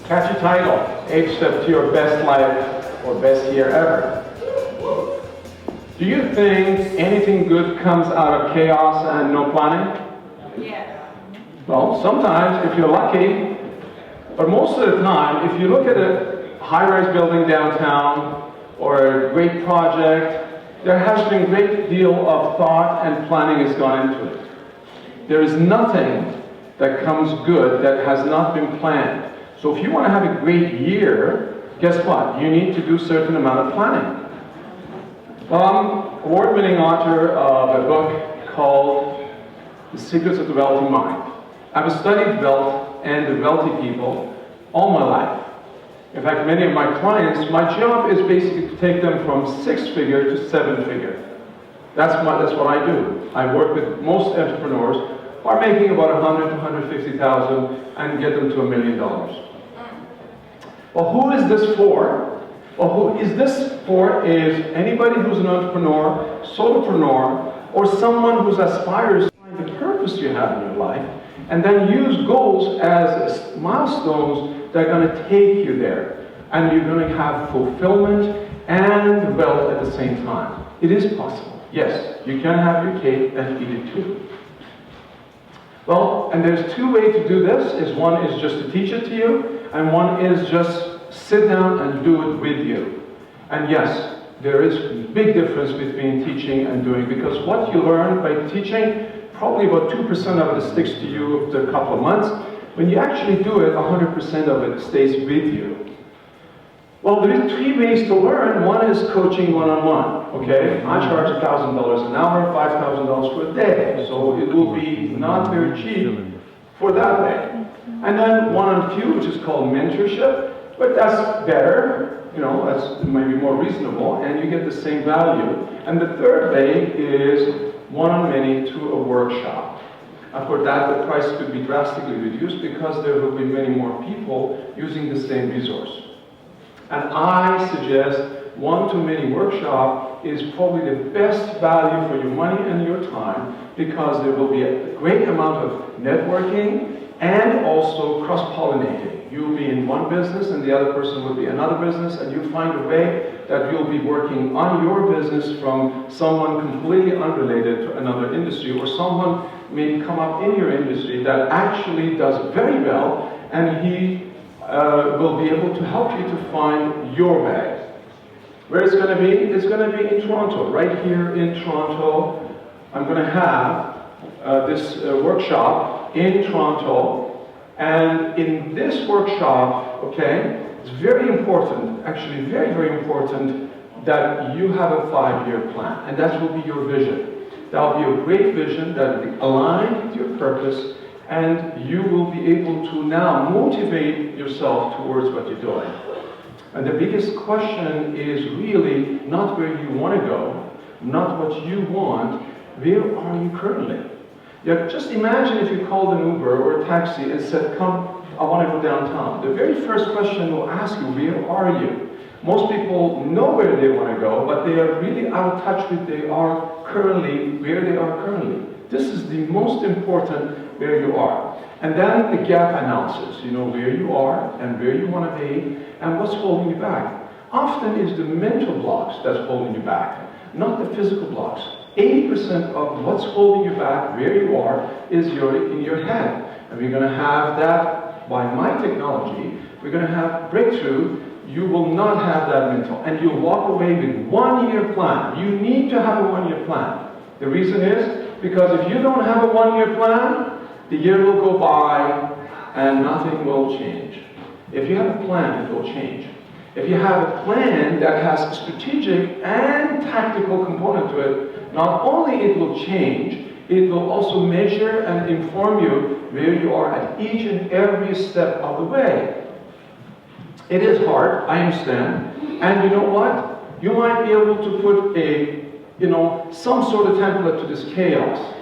Catchy title, 8 Steps to Your Best Life or Best Year Ever. Do you think anything good comes out of chaos and no planning? Yes. Well, sometimes if you're lucky, but most of the time, if you look at a high-rise building downtown or a great project, there has been a great deal of thought and planning has gone into it. There is nothing that comes good that has not been planned. So if you want to have a great year, guess what? You need to do a certain amount of planning. Well, I'm award-winning author of a book called The Secrets of the Wealthy Mind. I've studied wealth and the wealthy people all my life. In fact, many of my clients, my job is basically to take them from 6-figure to 7-figure. That's what I do. I work with most entrepreneurs who are making about 100 to 150,000 and get them to $1 million. Well, who is this for? Well, who is this for is anybody who's an entrepreneur, solopreneur, or someone who aspires to find the purpose you have in your life, and then use goals as milestones that are going to take you there. And you're going to have fulfillment and wealth at the same time. It is possible. Yes, you can have your cake and eat it too. Well, and there's 2 ways to do this. One is just to teach it to you, and one is just sit down and do it with you. And yes, there is a big difference between teaching and doing, because what you learn by teaching, probably about 2% of it sticks to you after a couple of months. When you actually do it, 100% of it stays with you. Well, there is 3 ways to learn. One is coaching one-on-one, okay? I charge $1,000 an hour, $5,000 for a day. So it will be not very cheap for that way. And then one-on-few, which is called mentorship, but that's better, you know, that's maybe more reasonable, and you get the same value. And the 3rd way is one-on-many to a workshop. And for that, the price could be drastically reduced because there will be many more people using the same resource. And I suggest one-to-many workshop is probably the best value for your money and your time, because there will be a great amount of networking and also cross-pollinating. You'll be in one business and the other person will be another business, and you find a way that you'll be working on your business from someone completely unrelated to another industry, or someone may come up in your industry that actually does very well, and he will be able to help you to find your way. Where it's going to be? It's going to be in Toronto, right here in Toronto. I'm going to have this workshop in Toronto. And in this workshop, okay, it's very important, actually very, very important, that you have a 5-year plan. And that will be your vision. That will be a great vision that will be aligned with your purpose, and you will be able to now motivate yourself towards what you're doing. And the biggest question is really not where you want to go, not what you want, where are you currently? Yeah, just imagine if you called an Uber or a taxi and said, come, I want to go downtown. The very first question will ask you, where are you? Most people know where they want to go, but they are really out of touch with where they are currently. This is the most important, where you are. And then the gap analysis, you know, where you are and where you want to be and what's holding you back. Often it's the mental blocks that's holding you back, not the physical blocks. 80% of what's holding you back, where you are, is in your head. And we're going to have that by my technology. We're going to have breakthrough. You will not have that mental. And you'll walk away with 1-year plan. You need to have a 1-year plan. The reason is because if you don't have a 1-year plan, the year will go by and nothing will change. If you have a plan, it will change. If you have a plan that has a strategic and tactical component to it, not only it will change, it will also measure and inform you where you are at each and every step of the way. It is hard, I understand. And you know what? You might be able to put some sort of template to this chaos.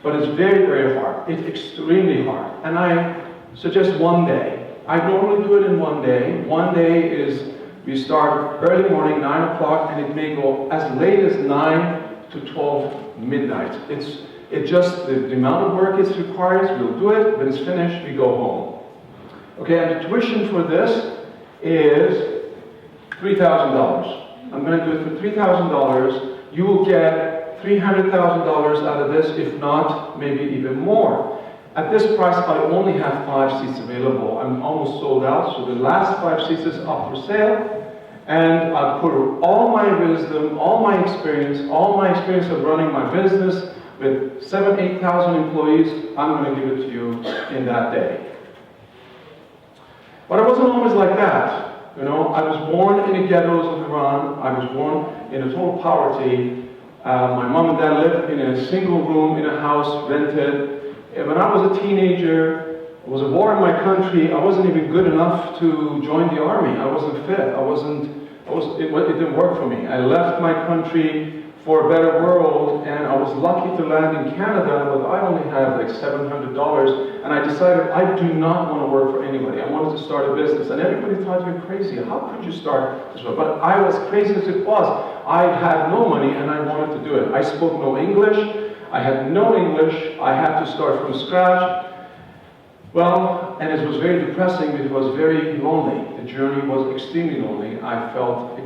But it's very, very hard. It's extremely hard. And I suggest 1 day. I normally do it in 1 day. 1 day is we start early morning, 9 o'clock, and it may go as late as 9 to 12 midnight. It's just the amount of work it requires, we'll do it. When it's finished, we go home. Okay, and the tuition for this is $3,000. I'm going to do it for $3,000. You will get $300,000 out of this, if not, maybe even more. At this price, I only have 5 seats available. I'm almost sold out, so the last 5 seats is up for sale. And I've put all my wisdom, all my experience of running my business with 7,000, 8,000 employees, I'm going to give it to you in that day. But I wasn't always like that. You know, I was born in the ghettos of Iran. I was born in a total poverty. My mom and dad lived in a single room in a house rented. And when I was a teenager, there was a war in my country. I wasn't even good enough to join the army. I wasn't fit. It didn't work for me. I left my country for a better world, and I was lucky to land in Canada, but I only had like $700, and I decided I do not want to work for anybody. I wanted to start a business, and everybody thought you're crazy. How could you start this one? But I was crazy as it was. I had no money, and I wanted to do it. I spoke no English. I had no English. I had to start from scratch. Well, and it was very depressing because it was very lonely. The journey was extremely lonely. I felt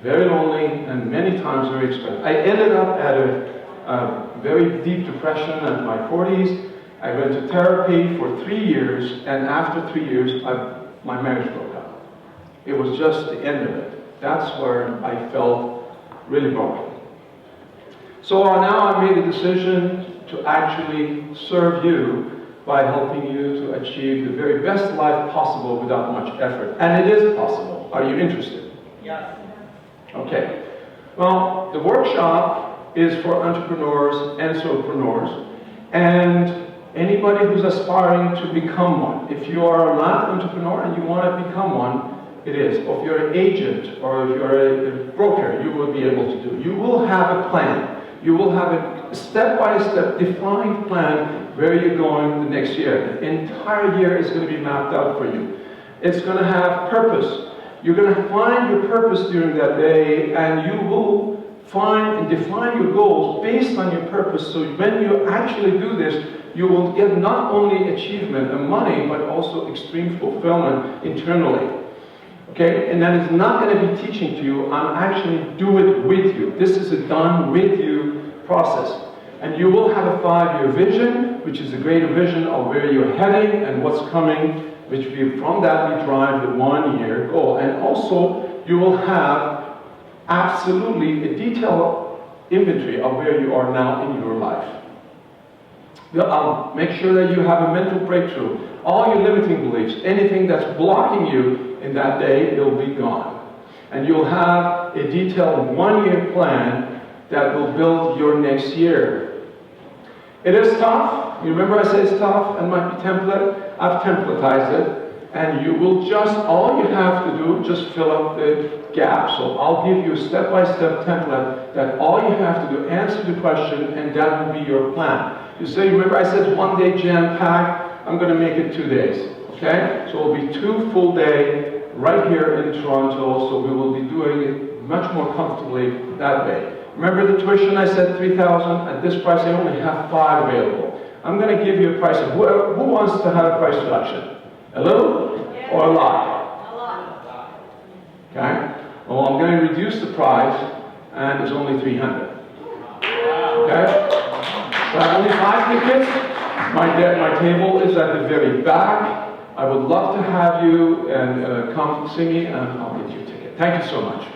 very lonely and many times very expensive. I ended up at a very deep depression in my 40s. I went to therapy for 3 years, and after 3 years, my marriage broke up. It was just the end of it. That's where I felt really broken. So now I made a decision to actually serve you by helping you to achieve the very best life possible without much effort. And it is possible. Are you interested? Yes. Okay. Well, the workshop is for entrepreneurs and solopreneurs, and anybody who's aspiring to become one. If you are a land entrepreneur and you want to become one, it is. Or if you're an agent or if you're a broker, you will be able to do. You will have a plan. You will have a step-by-step defined plan where you're going the next year. The entire year is going to be mapped out for you. It's going to have purpose. You're going to find your purpose during that day, and you will find and define your goals based on your purpose. So when you actually do this, you will get not only achievement and money, but also extreme fulfillment internally. Okay, and that is not going to be teaching to you. I'm actually do it with you. This is a done with you process. And you will have a 5-year vision, which is a greater vision of where you're heading and what's coming, which from that we drive the 1-year goal. And also, you will have absolutely a detailed inventory of where you are now in your life. I'll make sure that you have a mental breakthrough. All your limiting beliefs, anything that's blocking you in that day, it'll be gone. And you'll have a detailed 1-year plan that will build your next year. It is tough. You remember I said it's tough and might be template? I've templatized it. And you will all you have to do, just fill up the gap. So I'll give you a step-by-step template that all you have to do, answer the question, and that will be your plan. You say, remember I said 1 day jam-packed? I'm going to make it 2 days. Okay? So it'll be 2 full days right here in Toronto. So we will be doing it much more comfortably that way. Remember the tuition I said $3,000? At this price I only have 5 available. I'm going to give you a price. Who wants to have a price reduction? A little or a lot? A lot. Okay? Well, I'm going to reduce the price, and it's only $300. Okay? So I have only 5 tickets. My table is at the very back. I would love to have you and come see me, and I'll get you a ticket. Thank you so much.